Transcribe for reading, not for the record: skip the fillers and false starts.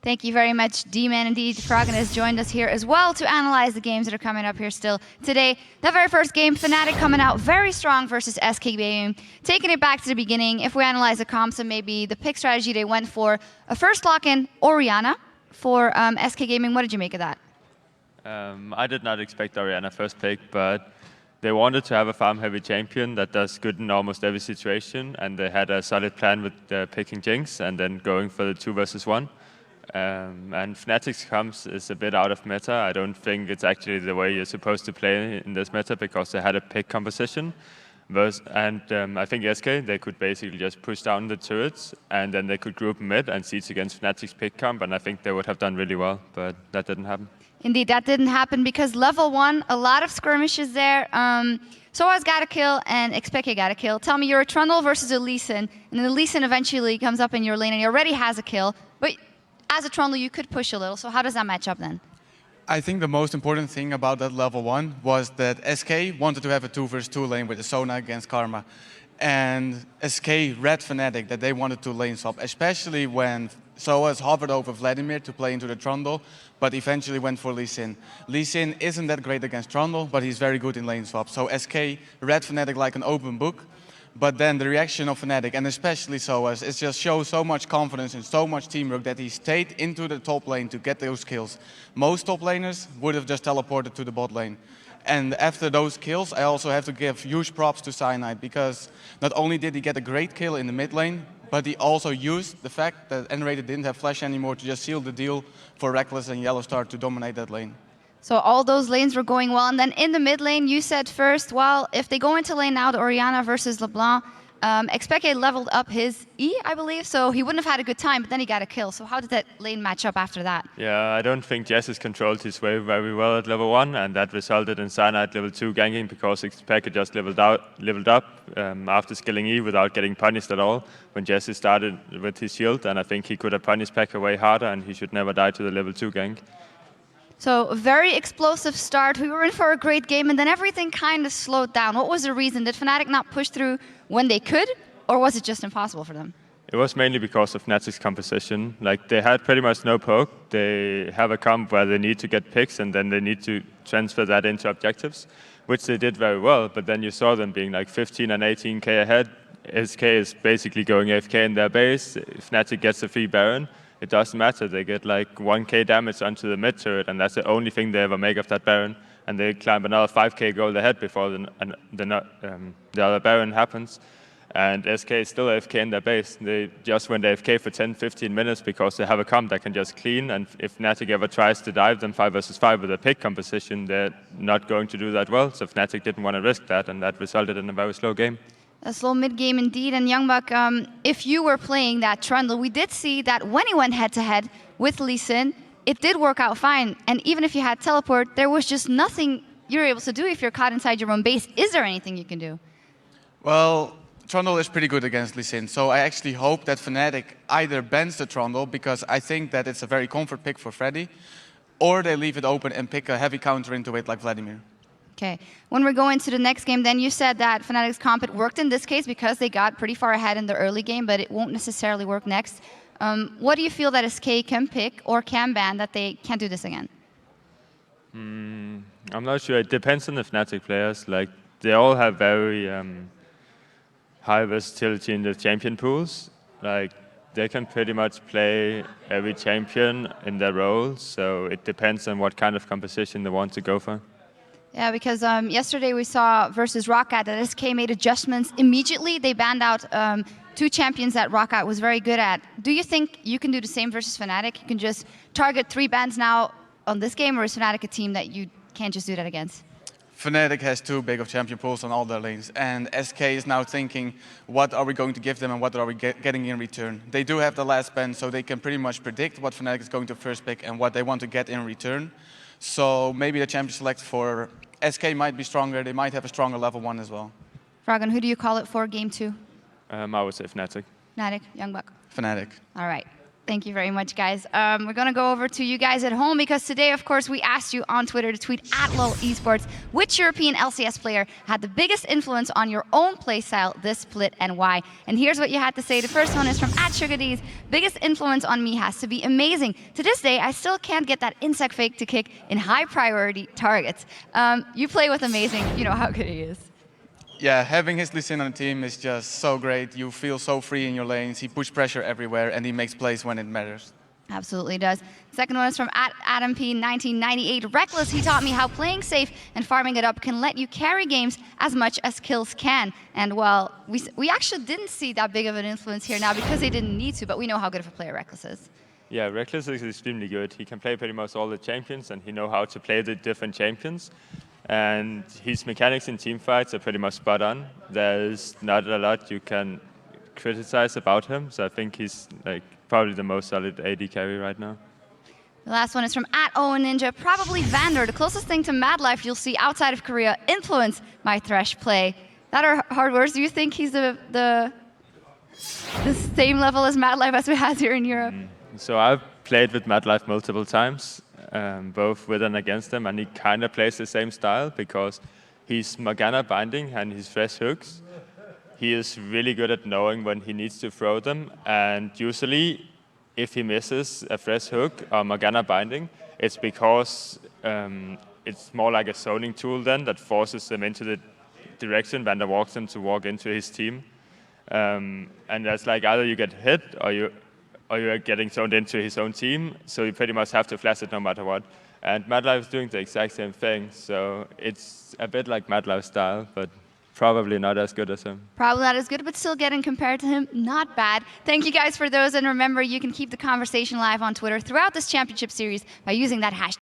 Thank you very much, D-Man. Indeed, Froggen has joined us here as well to analyze the games that are coming up here still today. The very first game, Fnatic coming out very strong versus SK Gaming. Taking it back to the beginning, if we analyze the comps and maybe the pick strategy they went for, a first lock-in Orianna for SK Gaming. What did you make of that? I did not expect Orianna first pick, but they wanted to have a farm-heavy champion that does good in almost every situation, and they had a solid plan with picking Jinx and then going for the 2 versus 1. And Fnatic's comps is a bit out of meta. I don't think it's actually the way you're supposed to play in this meta because they had a pick composition. And I think SK, they could basically just push down the turrets and then they could group mid and siege against Fnatic's pick comp, and I think they would have done really well, but that didn't happen. Indeed, that didn't happen because level 1, a lot of skirmishes there. Soa's got a kill and Expeke got a kill. Tell me, you're a Trundle versus a Lee Sin, and then the Lee Sin eventually comes up in your lane and he already has a kill, but as a Trundle, you could push a little, so how does that match up then? I think the most important thing about that level 1 was that SK wanted to have a 2 versus 2 lane with the Sona against Karma. And SK read Fnatic that they wanted to lane swap, especially when Soa's hovered over Vladimir to play into the Trundle, but eventually went for Lee Sin. Lee Sin isn't that great against Trundle, but he's very good in lane swap. So SK read Fnatic like an open book. But then the reaction of Fnatic, and especially Soa's, it just shows so much confidence and so much teamwork that he stayed into the top lane to get those kills. Most top laners would have just teleported to the bot lane. And after those kills, I also have to give huge props to Cyanide, because not only did he get a great kill in the mid lane, but he also used the fact that N-Rated didn't have flash anymore to just seal the deal for Reckless and Yellowstar to dominate that lane. So all those lanes were going well, and then in the mid lane, you said first, well, if they go into lane now, the Orianna versus LeBlanc, Expeke leveled up his E, I believe, so he wouldn't have had a good time, but then he got a kill. So how did that lane match up after that? Yeah, I don't think Jess has controlled his wave very well at level 1, and that resulted in Cyanide level 2 ganking because Expeke just leveled up after skilling E without getting punished at all when Jesse started with his shield, and I think he could have punished Pekka way harder, and he should never die to the level 2 gank. So a very explosive start. We were in for a great game, and then everything kind of slowed down. What was the reason? Did Fnatic not push through when they could, or was it just impossible for them? It was mainly because of Fnatic's composition. Like, they had pretty much no poke. They have a comp where they need to get picks, and then they need to transfer that into objectives, which they did very well. But then you saw them being like 15 and 18k ahead. SK is basically going AFK in their base. If Fnatic gets a free Baron, it doesn't matter. They get like 1k damage onto the mid turret, and that's the only thing they ever make of that Baron. And they climb another 5k gold ahead before the other Baron happens. And SK is still AFK in their base. They just went AFK for 10-15 minutes because they have a comp that can just clean. And if Fnatic ever tries to dive them 5 versus 5 with a pick composition, they're not going to do that well. So Fnatic didn't want to risk that, and that resulted in a very slow game. A slow mid-game indeed, and Youngbuck, if you were playing that Trundle, we did see that when he went head-to-head with Lee Sin, it did work out fine. And even if you had teleport, there was just nothing you're able to do if you're caught inside your own base. Is there anything you can do? Well, Trundle is pretty good against Lee Sin, so I actually hope that Fnatic either bans the Trundle, because I think that it's a very comfort pick for Freddy, or they leave it open and pick a heavy counter into it like Vladimir. Okay, when we're going to the next game, then you said that Fnatic's comp, it worked in this case because they got pretty far ahead in the early game, but it won't necessarily work next. What do you feel that SK can pick or can ban that they can't do this again? I'm not sure. It depends on the Fnatic players. Like, they all have very high versatility in the champion pools. Like, they can pretty much play every champion in their roles, so it depends on what kind of composition they want to go for. Yeah, because yesterday we saw versus Roccat that SK made adjustments immediately. They banned out 2 champions that Roccat was very good at. Do you think you can do the same versus Fnatic? You can just target 3 bans now on this game, or is Fnatic a team that you can't just do that against? Fnatic has too big of champion pools on all their lanes, and SK is now thinking, what are we going to give them and what are we getting in return? They do have the last ban, so they can pretty much predict what Fnatic is going to first pick and what they want to get in return. So maybe the champion select for SK might be stronger. They might have a stronger level 1 as well. Froggen, who do you call it for game 2? I would say Fnatic. Fnatic, Youngbuck. Fnatic. All right. Thank you very much, guys. We're going to go over to you guys at home because today, of course, we asked you on Twitter to tweet at LOL Esports which European LCS player had the biggest influence on your own playstyle this split and why. And here's what you had to say. The first one is from @SugarD's. Biggest influence on me has to be amazing. To this day, I still can't get that insect fake to kick in high priority targets. You play with amazing. You know how good he is. Yeah, having his Lee Sin on the team is just so great. You feel so free in your lanes. He pushes pressure everywhere, and he makes plays when it matters. Absolutely does. Second one is from @AdamP1998. Reckless, he taught me how playing safe and farming it up can let you carry games as much as kills can. And well, we actually didn't see that big of an influence here now because they didn't need to, but we know how good of a player Reckless is. Yeah, Reckless is extremely good. He can play pretty much all the champions, and he knows how to play the different champions. And his mechanics in teamfights are pretty much spot on. There's not a lot you can criticize about him, so I think he's like probably the most solid AD carry right now. The last one is from @OwenNinja. Probably Vander, the closest thing to Mad Life you'll see outside of Korea influence my Thresh play. That are hard words. Do you think he's the same level as Mad Life as we have here in Europe? So I've played with Mad Life multiple times. Both with and against him, and he kind of plays the same style because he's Morgana binding and his fresh hooks. He is really good at knowing when he needs to throw them, and usually if he misses a fresh hook or Morgana binding, it's because it's more like a zoning tool then that forces them into the direction Vander walks them to walk into his team. And that's like either you get hit or you are getting zoned into his own team, so you pretty much have to flash it no matter what. And Mad Life is doing the exact same thing, so it's a bit like Mad Life style, but probably not as good as him. Probably not as good, but still getting compared to him, not bad. Thank you guys for those, and remember, you can keep the conversation live on Twitter throughout this championship series by using that hashtag.